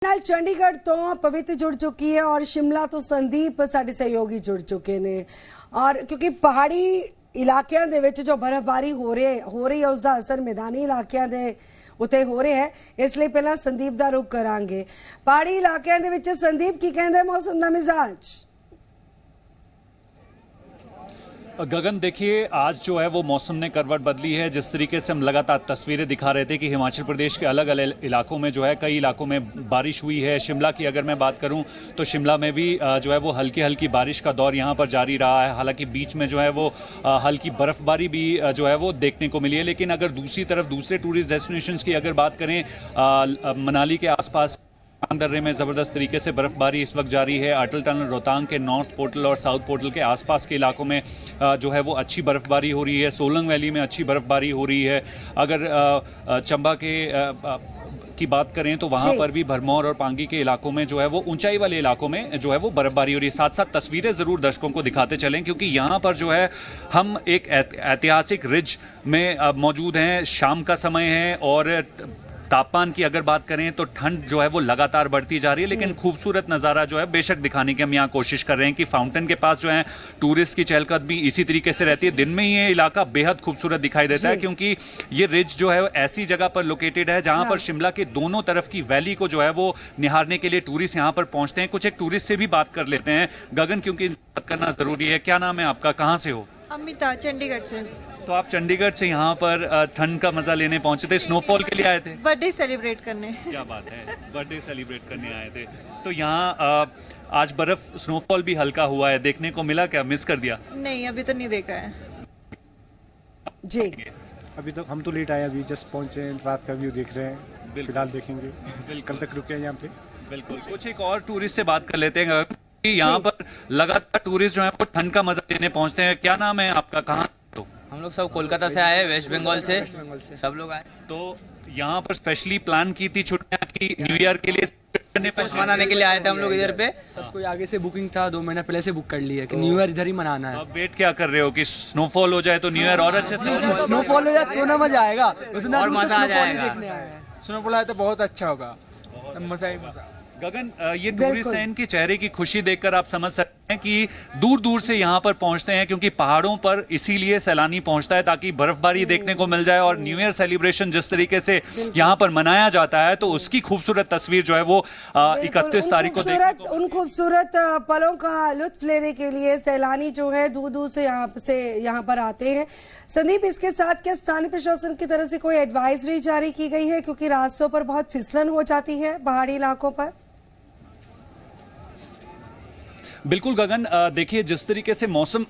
ਨਾਲ ਚੰਡੀਗੜ੍ਹ ਤੋਂ ਪਵਿੱਤ जुड़ चुकी है और शिमला तो संदीप साडे सहयोगी जुड़ चुके ने और क्योंकि पहाड़ी इलाकों ਦੇ ਵਿੱਚ जो बर्फबारी हो रही है उसका असर मैदानी इलाकों ਦੇ ਉੱਤੇ हो रहा है। इसलिए पहला संदीप ਦਾ रुख करांगे। पहाड़ी इलाकों ਦੇ ਵਿੱਚ संदीप की कहंदे मौसम ਦਾ मिजाज। गगन देखिए, आज जो है वो मौसम ने करवट बदली है। जिस तरीके से हम लगातार तस्वीरें दिखा रहे थे कि हिमाचल प्रदेश के अलग अलग इलाकों में जो है कई इलाकों में बारिश हुई है। शिमला की अगर मैं बात करूं तो शिमला में भी जो है वो हल्की हल्की बारिश का दौर यहां पर जारी रहा है। हालांकि बीच में जो है वो हल्की बर्फबारी भी जो है वो देखने को मिली है। लेकिन अगर दूसरी तरफ दूसरे टूरिस्ट डेस्टिनेशंस की अगर बात करें, मनाली के आसपास दर्रे में ज़बरदस्त तरीके से बर्फबारी इस वक्त जारी है। अटल टनल रोहतांग के नॉर्थ पोर्टल और साउथ पोर्टल के आसपास के इलाकों में जो है वो अच्छी बर्फबारी हो रही है। सोलंग वैली में अच्छी बर्फबारी हो रही है। अगर चंबा के की बात करें तो वहां पर भी भरमौर और पांगी के इलाकों में जो है वो ऊंचाई वाले इलाकों में जो है वो बर्फबारी हो रही है। साथ साथ तस्वीरें जरूर दर्शकों को दिखाते चलें, क्योंकि यहाँ पर जो है हम एक ऐतिहासिक रिज में मौजूद हैं। शाम का समय है और तापमान की अगर बात करें तो ठंड जो है वो लगातार बढ़ती जा रही है। लेकिन खूबसूरत नज़ारा जो है बेशक दिखाने की हम यहाँ कोशिश कर रहे हैं कि फाउंटेन के पास जो है टूरिस्ट की चहलकदमी इसी तरीके से रहती है। दिन में ही ये इलाका बेहद खूबसूरत दिखाई देता है, क्योंकि ये रिज जो है ऐसी जगह पर लोकेटेड है जहाँ पर शिमला के दोनों तरफ की वैली को जो है वो निहारने के लिए टूरिस्ट यहाँ पर पहुँचते हैं। कुछ एक टूरिस्ट से भी बात कर लेते हैं गगन, क्योंकि बात करना जरूरी है। क्या नाम है आपका, कहाँ से हो? अमिता, चंडीगढ़ से। तो आप चंडीगढ़ से यहाँ पर ठंड का मजा लेने पहुंचे थे, स्नोफॉल के लिए आए थे? बर्थडे सेलिब्रेट करने। क्या बात है, बर्थडे सेलिब्रेट करने आए थे। तो यहाँ आज बर्फ स्नोफॉल भी हल्का हुआ है, देखने को मिला क्या, मिस कर दिया? नहीं, अभी तो नहीं देखा है जी। अभी तो हम तो लेट आए, अभी जस्ट पहुंचे, रात का व्यू देख रहे हैं, फिलहाल देखेंगे। कल तक रुके हैं यहाँ पे। बिल्कुल। कुछ एक और टूरिस्ट से बात कर लेते हैं। यहाँ पर लगातार टूरिस्ट जो है वो ठंड का मजा लेने पहुंचते हैं। क्या नाम है आपका, कहाँ? हम लोग सब कोलकाता से आए, वेस्ट बंगाल से सब लोग आए। तो यहाँ पर स्पेशली प्लान की थी छुट्टियाँ की न्यू ईयर के लिए मनाने के लिए आए थे हम लोग इधर पे। सबको आगे से बुकिंग था, 2 महीना पहले से बुक कर लिया कि न्यू ईयर इधर ही मनाना है। अब वेट क्या कर रहे हो कि स्नोफॉल हो जाए तो न्यू ईयर और अच्छे से? स्नोफॉल हो जाए तो ना मजा आएगा, उतना और मजा आ जाएगा। स्नोफॉल आए तो बहुत अच्छा होगा, मजा ही मजा। गगन, ये टूरिस्ट हैं, इनके चेहरे की खुशी देखकर आप समझ सकते हैं कि दूर दूर से यहाँ पर पहुँचते हैं, क्योंकि पहाड़ों पर इसीलिए सैलानी पहुँचता है ताकि बर्फबारी देखने को मिल जाए। और न्यू ईयर सेलिब्रेशन जिस तरीके से यहाँ पर मनाया जाता है तो उसकी खूबसूरत तस्वीर जो है वो 31 तारीख को उन खूबसूरत पलों का लुत्फ लेने के लिए सैलानी जो है दूर दूर से यहाँ पर आते हैं। संदीप, इसके साथ क्या स्थानीय प्रशासन की तरफ से कोई एडवाइजरी जारी की गई है, क्योंकि रास्तों पर बहुत फिसलन हो जाती है पहाड़ी इलाकों पर? बिल्कुल गगन, देखिए जिस तरीके से मौसम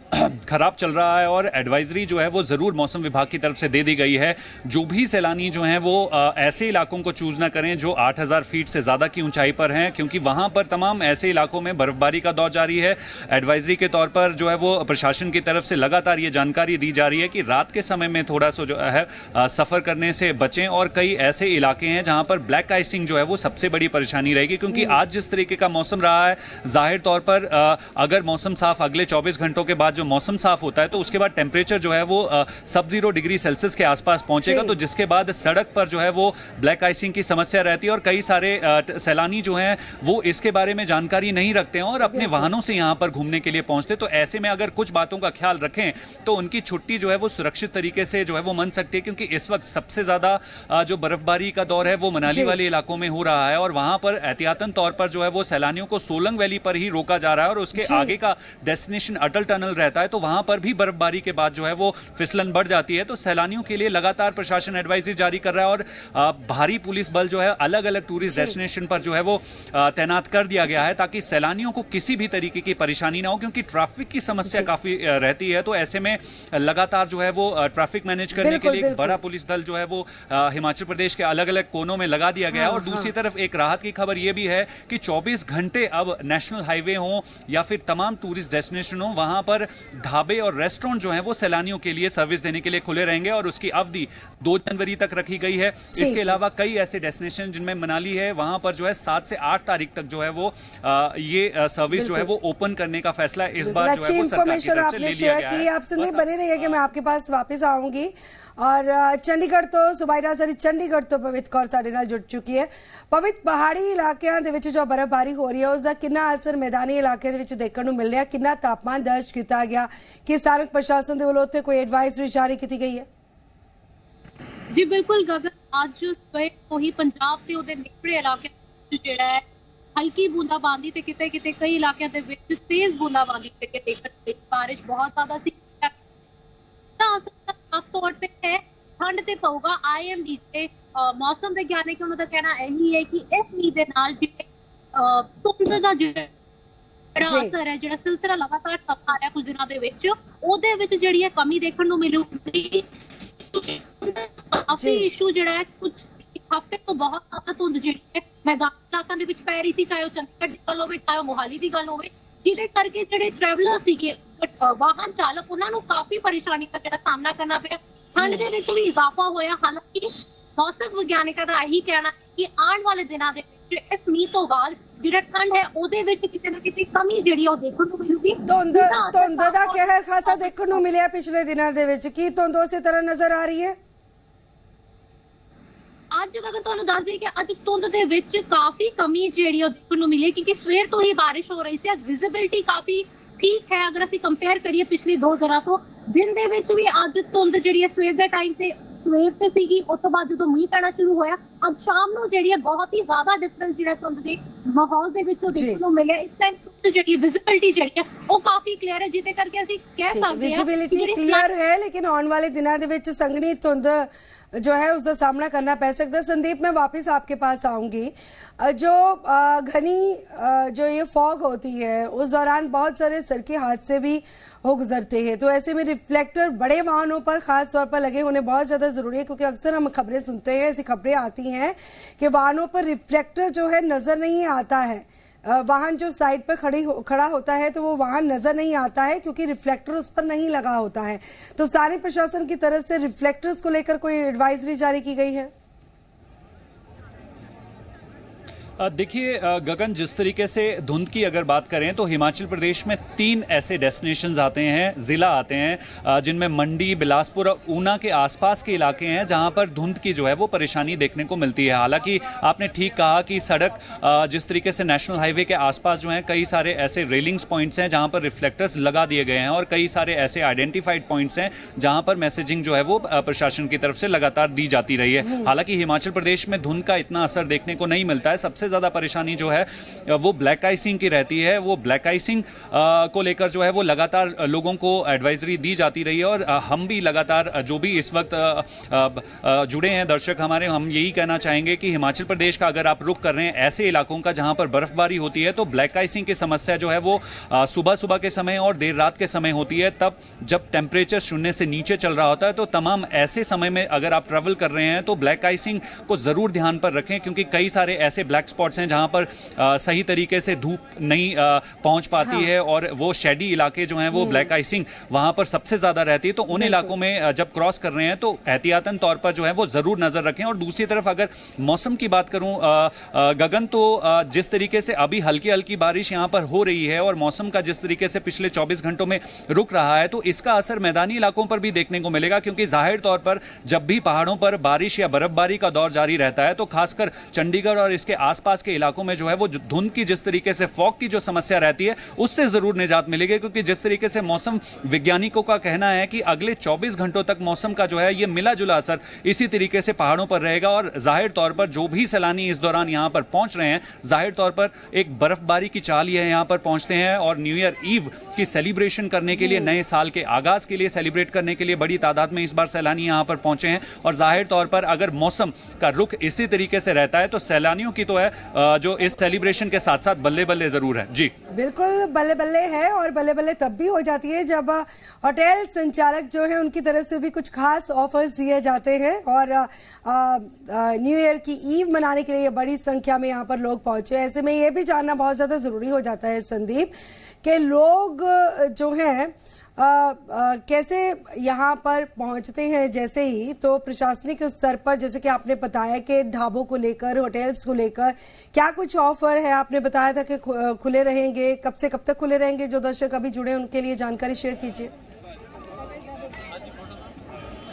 खराब चल रहा है और एडवाइजरी जो है वो ज़रूर मौसम विभाग की तरफ से दे दी गई है। जो भी सैलानी जो हैं वो ऐसे इलाकों को चूज ना करें जो 8000 फीट से ज़्यादा की ऊंचाई पर हैं, क्योंकि वहां पर तमाम ऐसे इलाकों में बर्फबारी का दौर जारी है। एडवाइजरी के तौर पर जो है वो प्रशासन की तरफ से लगातार ये जानकारी दी जा रही है कि रात के समय में थोड़ा सा जो है सफ़र करने से बचें। और कई ऐसे इलाके हैं जहाँ पर ब्लैक आइसिंग जो है वो सबसे बड़ी परेशानी रहेगी, क्योंकि आज जिस तरीके का मौसम रहा है, जाहिर तौर पर अगर मौसम साफ अगले 24 घंटों के बाद जो मौसम साफ होता है तो उसके बाद टेम्परेचर जो है वो sub-0 डिग्री सेल्सियस के आसपास पहुंचेगा। तो जिसके बाद सड़क पर जो है वो ब्लैक आइसिंग की समस्या रहती है और कई सारे सैलानी जो हैं वो इसके बारे में जानकारी नहीं रखते हैं और अपने वाहनों से यहाँ पर घूमने के लिए पहुंचते। तो ऐसे में अगर कुछ बातों का ख्याल रखें तो उनकी छुट्टी जो है वो सुरक्षित तरीके से जो है वो मन सकती है, क्योंकि इस वक्त सबसे ज्यादा जो बर्फबारी का दौर है वो मनाली वाले इलाकों में हो रहा है और वहां पर एहतियातन तौर पर जो है वो सैलानियों को सोलंग वैली पर ही रोका जा रहा है। और उसके आगे का डेस्टिनेशन अटल टनल रहता है, तो वहां पर भी बर्फबारी के बाद जो है वो फिसलन बढ़ जाती है। तो सैलानियों के लिए लगातार प्रशासन एडवाइजरी जारी कर रहा है और भारी पुलिस बल जो है अलग अलग टूरिस्ट डेस्टिनेशन पर जो है वो तैनात कर दिया गया है, ताकि सैलानियों को किसी भी तरीके की परेशानी ना हो, क्योंकि ट्रैफिक की समस्या काफी रहती है। तो ऐसे में लगातार जो है वो ट्रैफिक मैनेज करने के लिए एक बड़ा पुलिस दल जो है वो हिमाचल प्रदेश के अलग अलग कोनों में लगा दिया गया है। और दूसरी तरफ एक राहत की खबर यह भी है कि 24 घंटे अब नेशनल हाईवे हो या फिर तमाम टूरिस्ट डेस्टिनेशन हो, वहां पर ढाबे और रेस्टोरेंट जो हैं वो सैलानियों के लिए सर्विस देने के लिए खुले रहेंगे और उसकी अवधि 2 जनवरी तक रखी गई है। इसके अलावा कई ऐसे डेस्टिनेशन जिनमें मनाली है, वहां पर जो है 7 से 8 तारीख तक जो है वो ये सर्विस जो है वो ओपन करने का फैसला इस बार जो अच्छी है वो सरकार की इंफॉर्मेशन तरफ से आपने ले लिया शेयर गया की। है। आप संदीप बने रहिए कि मैं आपके पास वापस आऊंगी। और चंडीगढ़ तो सूबाई राजधानी चंडीगढ़ तो पवित्र कौर साडे नाल जुड़ चुकी है। पवित्र पहाड़ी इलाकों ਦੇ ਵਿੱਚ जो बर्फबारी हो रही है उसका कितना असर मैदानी इलाके ਦੇ ਵਿੱਚ ਦੇਖਣ ਨੂੰ ਮਿਲ ਰਿਹਾ, कितना तापमान दर्ज किया गया, कि स्थानक प्रशासन ਦੇ ਵੱਲੋਂ ਉੱਥੇ ਕੋਈ ਐਡਵਾਈਜ਼ਰੀ ਜਾਰੀ ਕੀਤੀ ਗਈ है? जी बिल्कुल गगन, ਅੱਜ ਸਵੇਰ ਤੋਂ ਹੀ ਪੰਜਾਬ ਤੇ ਉਹਦੇ ਨਿਕੜੇ ਇਲਾਕਿਆਂ ਵਿੱਚ ਜਿਹੜਾ ਹੈ ਹਲਕੀ ਬੂੰਦਾਬਾਂਦੀ ਤੇ ਕਿਤੇ ਕਈ ਇਲਾਕਿਆਂ ਦੇ ਵਿੱਚ ਤੇਜ਼ ਬੂੰਦਾਬਾਂਦੀ ਕਰਕੇ ਦੇਖਣ ਨੂੰ ਬਾਰਿਸ਼ ਬਹੁਤ ਜ਼ਿਆਦਾ ਸੀ। ਤਾਂ ਅਸਰ ਸਾਫ਼ ਤੌਰ ਤੇ ਹੈ, ਠੰਡ ਤੇ ਪਊਗਾ। IMD ਤੇ ਮੌਸਮ ਵਿਗਿਆਨਕ ਉਹਨਾਂ ਦਾ ਕਹਿਣਾ ਇਹੀ ਹੈ ਕਿ ਇਸ ਮੀਂਹ ਦੇ ਨਾਲ ਜਿਹੜੇ ਧੁੰਦ ਦਾ ਜਿਹੜਾ ਅਸਰ ਹੈ, ਜਿਹੜਾ ਸਿਲਸਿਲਾ ਲਗਾਤਾਰ ਚੱਲ ਰਿਹਾ ਕੁਝ ਦਿਨਾਂ ਦੇ ਵਿੱਚ, ਉਹਦੇ ਵਿੱਚ ਜਿਹੜੀ ਹੈ ਕਮੀ ਦੇਖਣ ਨੂੰ ਮਿਲੂਗੀ। ਕਾਫੀ ਇਸ਼ੂ ਜਿਹੜਾ ਹੈ ਕੁਝ ਹਫ਼ਤੇ ਤੋਂ ਬਹੁਤ ਜ਼ਿਆਦਾ ਧੁੰਦ ਜਿਹੜੀ ਹੈ ਮੈਦਾਨੀ ਇਲਾਕਿਆਂ ਦੇ ਵਿੱਚ ਪੈ ਰਹੀ ਸੀ, ਚਾਹੇ ਉਹ ਚੰਡੀਗੜ੍ਹ ਦੀ ਗੱਲ ਹੋਵੇ, ਚਾਹੇ ਉਹ ਮੋਹਾਲੀ ਦੀ ਗੱਲ ਹੋਵੇ, ਜਿਹਦੇ ਕਰਕੇ ਜਿਹੜੇ ਟਰੈਵਲਰ ਸੀਗੇ, ਵਾਹਨ ਚਾਲਕ, ਉਹਨਾਂ ਨੂੰ ਕਾਫੀ ਪਰੇਸ਼ਾਨੀ ਦਾ ਜਿਹੜਾ ਸਾਹਮਣਾ ਕਰਨਾ ਪਿਆ। ਠੰਡ ਦੇ ਵਿੱਚ ਵੀ ਇਜ਼ਾਫਾ ਹੋਇਆ। ਹਾਲਾਂਕਿ ਮੌਸਮ ਵਿਗਿਆਨਕਾਂ ਦਾ ਇਹੀ ਕਹਿਣਾ ਕਿ ਆਉਣ ਵਾਲੇ ਦਿਨਾਂ ਦੇ ਵਿੱਚ ਇਸ ਮੀਂਹ ਤੋਂ ਬਾਅਦ ਜਿਹੜਾ ਠੰਡ ਹੈ ਉਹਦੇ ਵਿੱਚ ਕਿਤੇ ਨਾ ਕਿਤੇ ਕਮੀ ਜਿਹੜੀ ਉਹ ਦੇਖਣ ਨੂੰ ਮਿਲੂਗੀ। ਧੁੰਦ ਦਾ ਕਹਿਰ ਖਾਸਾ ਦੇਖਣ ਨੂੰ ਮਿਲਿਆ ਪਿਛਲੇ ਦਿਨਾਂ ਦੇ ਵਿੱਚ, ਕੀ ਧੁੰਦ ਉਸੇ ਤਰ੍ਹਾਂ ਨਜ਼ਰ ਆ ਰਹੀ ਹੈ? ਅੱਜ ਅਗਰ ਤੁਹਾਨੂੰ ਦੱਸ ਦਈਏ ਕਿ ਅੱਜ ਧੁੰਦ ਦੇ ਵਿੱਚ ਕਾਫੀ ਕਮੀ ਜਿਹੜੀ ਉਹ ਦੇਖਣ ਨੂੰ ਮਿਲੀ, ਕਿਉਂਕਿ ਸਵੇਰ ਤੋਂ ਹੀ ਬਾਰਿਸ਼ ਹੋ ਰਹੀ ਸੀ। ਅੱਜ ਵਿਜ਼ਿਬਿਲਿਟੀ ਕਾਫੀ ਠੀਕ ਹੈ ਅਗਰ ਅਸੀਂ ਕੰਪੇਅਰ ਕਰੀਏ ਪਿਛਲੀ 2 ਦਿਨਾਂ ਤੋਂ। ਦਿਨ ਦੇ ਵਿੱਚ ਵੀ ਅੱਜ ਧੁੰਦ ਜਿਹੜੀ ਹੈ ਸਵੇਰ ਦੇ ਟਾਈਮ ਤੇ ਸਵੇਰ ਤੇ ਸੀਗੀ, ਉਸ ਤੋਂ ਬਾਅਦ ਜਦੋਂ ਮੀਂਹ ਪੈਣਾ ਸ਼ੁਰੂ ਹੋਇਆ, ਅੱਜ ਸ਼ਾਮ ਨੂੰ ਜਿਹੜੀ ਹੈ ਬਹੁਤ ਹੀ ਜ਼ਿਆਦਾ ਡਿਫਰੈਂਸ ਜਿਹੜਾ ਧੁੰਦ ਦੇ ਮਾਹੌਲ ਦੇ ਵਿੱਚ ਉਹ ਦੇਖਣ ਨੂੰ ਮਿਲਿਆ। ਇਸ ਟਾਈਮ ਜਿਹੜੀ ਵਿਜ਼ਿਬਿਲਿਟੀ ਜਿਹੜੀ ਹੈ ਉਹ ਕਾਫੀ ਕਲੀਅਰ ਹੈ, ਜਿਹਦੇ ਕਰਕੇ ਅਸੀਂ ਕਹਿ ਸਕਦੇ ਹਾਂ ਵਿਜ਼ਿਬਿਲਿਟੀ ਕਲੀਅਰ ਹੈ, ਲੇਕਿन ਆਉਣ ਵਾਲੇ ਦਿਨਾਂ ਦੇ ਵਿੱਚ ਸੰਘਣੀ ਧੁੰਦ जो है उसका सामना करना पै सकता है। संदीप, मैं वापस आपके पास आऊंगी। जो घनी जो ये फॉग होती है उस दौरान बहुत सारे सड़की हादसे भी हो गुजरते हैं, तो ऐसे में रिफ्लेक्टर बड़े वाहनों पर खास तौर पर लगे होने बहुत ज़्यादा ज़रूरी है, क्योंकि अक्सर हम खबरें सुनते हैं, ऐसी खबरें आती हैं कि वाहनों पर रिफ्लेक्टर जो है नज़र नहीं आता है। वाहन जो साइड पर खड़ा होता है तो वो वाहन नजर नहीं आता है क्योंकि रिफ्लेक्टर उस पर नहीं लगा होता है। तो स्थानीय प्रशासन की तरफ से रिफ्लेक्टर्स को लेकर कोई एडवाइजरी जारी की गई है? देखिए गगन, जिस तरीके से धुंध की अगर बात करें तो हिमाचल प्रदेश में 3 ऐसे डेस्टिनेशंस आते हैं, ज़िला आते हैं, जिनमें मंडी, बिलासपुर और ऊना के आसपास के इलाके हैं जहां पर धुंध की जो है वो परेशानी देखने को मिलती है। हालांकि आपने ठीक कहा कि सड़क जिस तरीके से नेशनल हाईवे के आसपास जो हैं कई सारे ऐसे रेलिंग्स पॉइंट्स हैं जहां पर रिफ्लेक्टर्स लगा दिए गए हैं और कई सारे ऐसे आइडेंटिफाइड पॉइंट्स हैं जहां पर मैसेजिंग जो है वो प्रशासन की तरफ से लगातार दी जाती रही है। हालांकि हिमाचल प्रदेश में धुंध का इतना असर देखने को नहीं मिलता है। सबसे ज़्यादा परेशानी जो है वो ब्लैक आइसिंग की रहती है। वो ब्लैक आइसिंग को लेकर जो है वो लगातार लोगों को एडवाइजरी दी जाती रही है और हम भी लगातार जो भी इस वक्त जुड़े हैं दर्शक हमारे, हम यही कहना चाहेंगे कि हिमाचल प्रदेश का अगर आप रुख कर रहे हैं ऐसे इलाकों का जहां पर बर्फबारी होती है तो ब्लैक आइसिंग की समस्या जो है वो सुबह के समय और देर रात के समय होती है, तब जब टेम्परेचर 0 से नीचे चल रहा होता है। तो तमाम ऐसे समय में अगर आप ट्रैवल कर रहे हैं तो ब्लैक आइसिंग को ज़रूर ध्यान पर रखें, क्योंकि कई सारे ऐसे ब्लैक स्पॉट्स हैं जहां पर सही तरीके से धूप नहीं पहुंच पाती है और वो शेडी इलाके जो हैं वो ब्लैक आइसिंग वहां पर सबसे ज़्यादा रहती है। तो उन इलाकों में जब क्रॉस कर रहे हैं तो एहतियातन तौर पर जो है वो ज़रूर नज़र रखें। और दूसरी तरफ अगर मौसम की बात करूं गगन, तो जिस तरीके से अभी हल्की हल्की बारिश यहाँ पर हो रही है और मौसम का जिस तरीके से पिछले 24 घंटों में रुक रहा है तो इसका असर मैदानी इलाकों पर भी देखने को मिलेगा, क्योंकि जाहिर तौर पर जब भी पहाड़ों पर बारिश या बर्फबारी का दौर जारी रहता है तो खासकर चंडीगढ़ और इसके आसपास के इलाकों में जो है वो धुंध की जिस तरीके से फॉग की जो समस्या रहती है उससे जरूर निजात मिलेगी, क्योंकि जिस तरीके से मौसम वैज्ञानिकों का कहना है कि अगले 24 घंटों तक मौसम का जो है ये मिला जुला असर इसी तरीके से पहाड़ों पर रहेगा। और जाहिर तौर पर जो भी सैलानी इस दौरान यहाँ पर पहुंच रहे हैं जाहिर तौर पर एक बर्फबारी की चाल ये यहाँ पर पहुंचते हैं और न्यू ईयर ईव की सेलिब्रेशन करने के लिए, नए साल के आगाज के लिए सेलिब्रेट करने के लिए बड़ी तादाद में इस बार सैलानी यहाँ पर पहुंचे हैं। और जाहिर तौर पर अगर मौसम का रुख इसी तरीके से रहता है तो सैलानियों की तो है जो इस सेलिब्रेशन के साथ साथ बल्ले बल्ले जरूर है। जी बिल्कुल बल्ले बल्ले है, और बल्ले बल्ले तब भी हो जाती है जब होटल संचालक जो है उनकी तरफ से भी कुछ खास ऑफर्स दिए जाते हैं। और न्यू ईयर की ईव मनाने के लिए बड़ी संख्या में यहाँ पर लोग पहुंचे। ऐसे में ये भी जानना बहुत ज्यादा जरूरी हो जाता है संदीप कि लोग जो हैं कैसे यहाँ पर पहुंचते हैं। जैसे ही तो प्रशासनिक स्तर पर जैसे कि आपने बताया कि ढाबों को लेकर, होटल्स को लेकर क्या कुछ ऑफर है, आपने बताया था कि खुले रहेंगे, कब से कब तक खुले रहेंगे। जो दर्शक अभी जुड़े उनके लिए जानकारी शेयर कीजिए।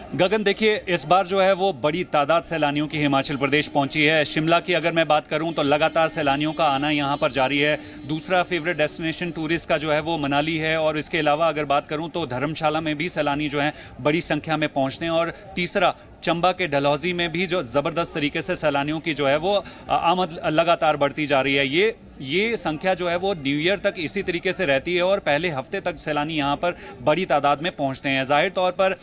गगन, देखिए इस बार जो है वो बड़ी तादाद सैलानियों की हिमाचल प्रदेश पहुंची है। शिमला की अगर मैं बात करूं तो लगातार सैलानियों का आना यहां पर जारी है। दूसरा फेवरेट डेस्टिनेशन टूरिस्ट का जो है वो मनाली है, और इसके अलावा अगर बात करूं तो धर्मशाला में भी सैलानी जो हैं बड़ी संख्या में पहुंचते हैं। और तीसरा चंबा के डलहौजी में भी जो ज़बरदस्त तरीके से सैलानियों की जो है वो आमद लगातार बढ़ती जा रही है। ये संख्या जो है वो न्यू ईयर तक इसी तरीके से रहती है, और पहले हफ्ते तक सैलानी यहाँ पर बड़ी तादाद में पहुँचते हैं। जाहिर तौर पर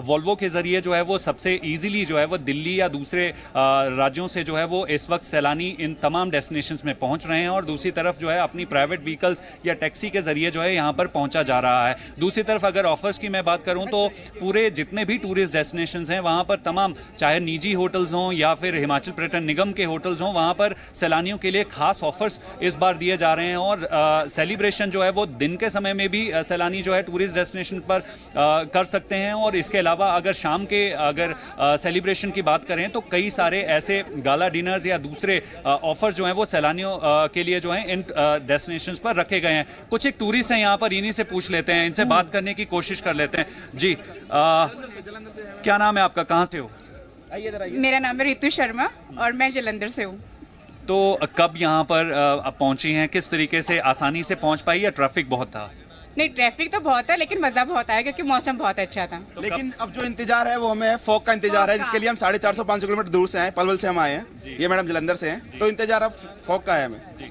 वोल्वो के ज़रिए जो है वो सबसे ईजिली जो है वो दिल्ली या दूसरे राज्यों से जो है वो इस वक्त सैलानी इन तमाम डेस्टिनेशंस में पहुँच रहे हैं, और दूसरी तरफ जो है अपनी प्राइवेट व्हीकल्स या टैक्सी के ज़रिए जो है यहाँ पर पहुँचा जा रहा है। दूसरी तरफ अगर ऑफर्स की मैं बात करूँ तो पूरे जितने भी टूरिस्ट डेस्टिनेशंस हैं वहाँ पर तमाम, चाहे निजी होटल्स हों या फिर हिमाचल पर्यटन निगम के होटल्स हों, वहाँ पर सैलानियों के लिए खास ऑफर्स इस बार दिए जा रहे हैं। और सेलिब्रेशन जो है वो दिन के समय में भी सैलानी जो है टूरिस्ट डेस्टिनेशन पर कर सकते हैं। और इसके अलावा अगर शाम के अगर सेलिब्रेशन की बात करें तो कई सारे ऐसे गाला डिनर्स या दूसरे ऑफर्स जो हैं वो सैलानियों के लिए जो हैं इन डेस्टिनेशंस पर रखे गए हैं। कुछ एक टूरिस्ट हैं यहाँ पर, इन्हीं से पूछ लेते हैं, इनसे बात करने की कोशिश कर लेते हैं। जी क्या नाम है आपका, कहाँ से हो? मेरा नाम है रितु शर्मा और मैं जलंधर से हूँ। तो कब यहाँ पर पहुंची हैं, किस तरीके से आसानी से पहुंच पाई या ट्रैफिक बहुत था? नहीं, ट्रैफिक तो बहुत है लेकिन मजा बहुत आया क्योंकि मौसम बहुत अच्छा था। लेकिन अब जो इंतजार है वो हमें फॉग का इंतजार है, जिसके लिए हम 450-500 किलोमीटर दूर से आए, पलवल से हम आए हैं। ये मैडम जलंधर से हैं, तो इंतजार अब फॉग का है हमें।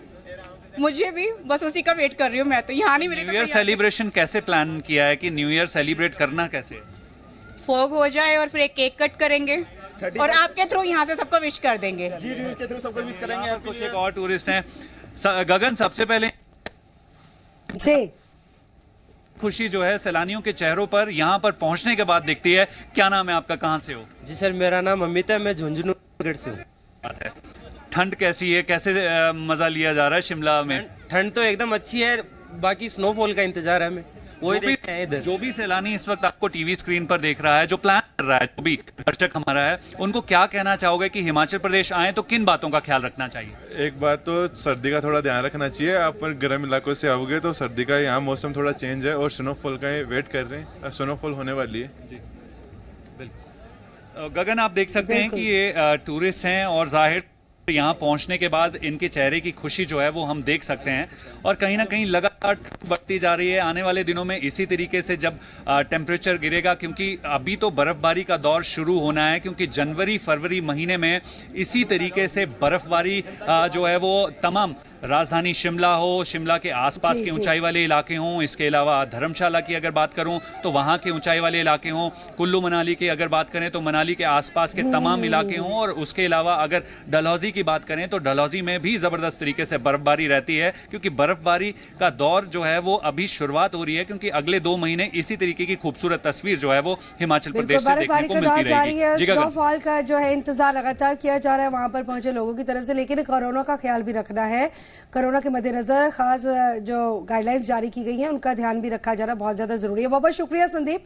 मुझे भी बस उसी का वेट कर रही हूँ मैं, तो यहाँ नहीं मिलेगा। न्यू ईयर सेलिब्रेशन कैसे प्लान किया है कि न्यू ईयर सेलिब्रेट करना कैसे? फॉग हो जाए और फिर एक केक कट करेंगे और आपके थ्रू यहाँ से सबको विश कर देंगे। जी न्यूज़ के थ्रू सबको विश करेंगे। कुछ एक और टूरिस्ट हैं। गगन, सबसे पहले जी खुशी जो है सैलानियों के चेहरों पर यहाँ पर पहुँचने के बाद दिखती है। क्या नाम है आपका, कहाँ से हो? जी सर, मेरा नाम अमित है, मैं झुंझुनू से हूँ। ठंड कैसी है, कैसे मजा लिया जा रहा है शिमला में? ठंड तो एकदम अच्छी है, बाकी स्नोफॉल का इंतजार है हमें, वही देखते हैं इधर। जो भी सैलानी इस वक्त आपको टीवी स्क्रीन पर देख रहा है, जो प्लान कर रहा है, जो भी दर्शक हमारा है, उनको क्या कहना चाहोगे कि हिमाचल प्रदेश आए तो किन बातों का ख्याल रखना चाहिए? एक बात तो सर्दी का थोड़ा ध्यान रखना चाहिए। आप गर्म इलाकों से आओगे तो सर्दी का यहाँ मौसम थोड़ा चेंज है, और स्नोफॉल का वेट कर रहे हैं, स्नोफॉल होने वाली है। जी बिल्कुल। गगन, आप देख सकते हैं कि ये टूरिस्ट हैं, और जाहिर यहाँ पहुँचने के बाद इनके चेहरे की खुशी जो है वो हम देख सकते हैं। और कहीं ना कहीं लगातार बढ़ती जा रही है। आने वाले दिनों में इसी तरीके से जब टेम्परेचर गिरेगा, क्योंकि अभी तो बर्फबारी का दौर शुरू होना है, क्योंकि जनवरी फरवरी महीने में इसी तरीके से बर्फबारी जो है वो तमाम राजधानी शिमला हो, शिमला के आसपास के ऊंचाई वाले इलाके हों, इसके अलावा धर्मशाला की अगर बात करूं तो वहां के ऊंचाई वाले इलाके हों, कुल्लू मनाली की अगर बात करें तो मनाली के आसपास के तमाम इलाके हों, और उसके अलावा अगर डलहौजी की बात करें तो डलहौजी में भी जबरदस्त तरीके से बर्फबारी रहती है, क्योंकि बर्फबारी का दौर जो है वो अभी शुरुआत हो रही है, क्योंकि अगले 2 महीने इसी तरीके की खूबसूरत तस्वीर जो है वो हिमाचल प्रदेश से देखने को मिलती रहेगी। स्नोफॉल का जो है इंतजार लगातार किया जा रहा है वहां पर पहुंचे लोगों की तरफ से, लेकिन कोरोना का ख्याल भी रखना है। कोरोना के मद्देनजर खास जो गाइडलाइंस जारी की गई हैं उनका ध्यान भी रखा जाना बहुत ज्यादा जरूरी है। बहुत बहुत शुक्रिया संदीप।